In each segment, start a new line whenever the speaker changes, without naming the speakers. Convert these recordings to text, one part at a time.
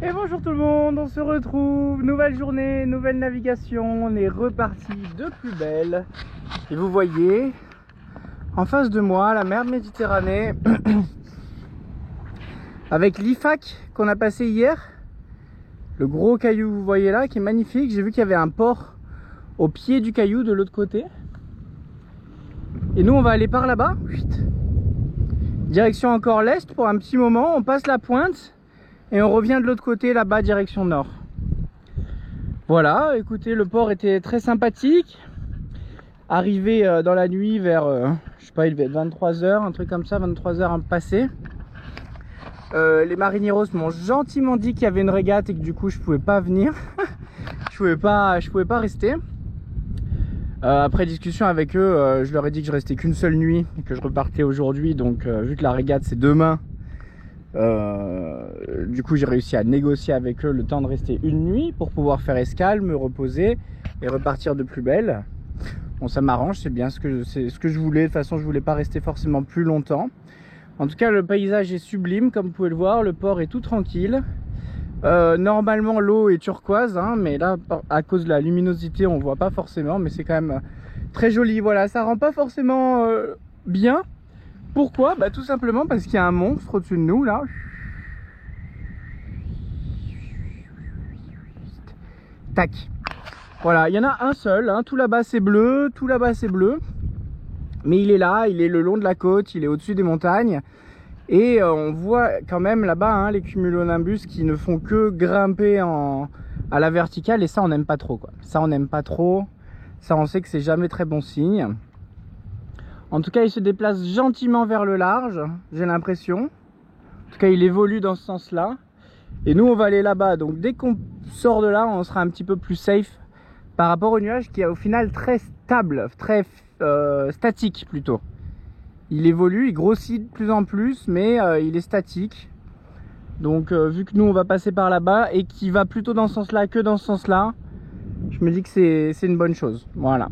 Et bonjour tout le monde, on se retrouve, nouvelle journée, nouvelle navigation, on est reparti de plus belle. Et vous voyez, en face de moi, la mer Méditerranée, avec l'IFAC qu'on a passé hier, le gros caillou que vous voyez là, qui est magnifique. J'ai vu qu'il y avait un port au pied du caillou de l'autre côté. Et nous on va aller par là-bas, direction encore l'est pour un petit moment, on passe la pointe. Et on revient de l'autre côté là-bas direction nord. Voilà, écoutez, le port était très sympathique. Arrivé dans la nuit vers, je sais pas, il devait être 23 h, un truc comme ça, 23 h passé. Les marineros m'ont gentiment dit qu'il y avait une régate et que du coup je pouvais pas venir. je pouvais pas rester. Après discussion avec eux, je leur ai dit que je restais qu'une seule nuit et que je repartais aujourd'hui. Donc vu que la régate c'est demain, du coup j'ai réussi à négocier avec eux le temps de rester une nuit pour pouvoir faire escale, me reposer et repartir de plus belle. Bon, ça m'arrange, c'est bien ce que je voulais. De toute façon je voulais pas rester forcément plus longtemps. En tout cas le paysage est sublime comme vous pouvez le voir, le port est tout tranquille. Normalement l'eau est turquoise hein, mais là à cause de la luminosité on voit pas forcément, mais c'est quand même très joli. Voilà, ça rend pas forcément bien. Pourquoi? Bah tout simplement parce qu'il y a un monstre au-dessus de nous là. Tac. Voilà, il y en a un seul, hein. Tout là-bas c'est bleu, tout là-bas c'est bleu. Mais il est là, il est le long de la côte, il est au-dessus des montagnes. Et on voit quand même là-bas hein, les cumulonimbus qui ne font que grimper à la verticale. Et ça on n'aime pas trop quoi. Ça on n'aime pas trop. Ça on sait que c'est jamais très bon signe. En tout cas, il se déplace gentiment vers le large, j'ai l'impression. En tout cas, il évolue dans ce sens-là. Et nous, on va aller là-bas. Donc, dès qu'on sort de là, on sera un petit peu plus safe par rapport au nuage qui est au final très stable, très statique plutôt. Il évolue, il grossit de plus en plus, mais il est statique. Donc, vu que nous, on va passer par là-bas et qu'il va plutôt dans ce sens-là que dans ce sens-là, je me dis que c'est une bonne chose. Voilà.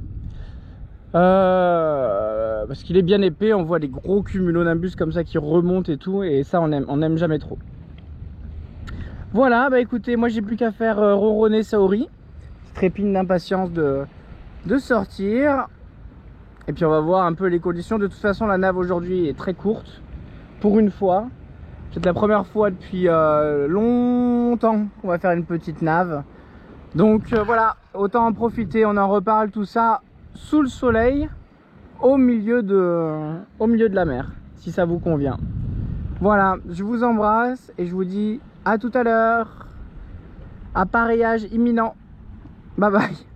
Parce qu'il est bien épais, on voit des gros cumulonimbus comme ça qui remontent et tout, et ça on aime jamais trop. Voilà, bah écoutez, moi j'ai plus qu'à faire ronronner Saori, qui trépigne d'impatience de sortir. Et puis on va voir un peu les conditions. De toute façon la nave aujourd'hui est très courte, pour une fois. C'est la première fois depuis longtemps qu'on va faire une petite nave. Donc voilà, autant en profiter, on en reparle tout ça sous le soleil, au milieu de la mer, si ça vous convient. Voilà, je vous embrasse et je vous dis à tout à l'heure. Appareillage imminent. Bye bye.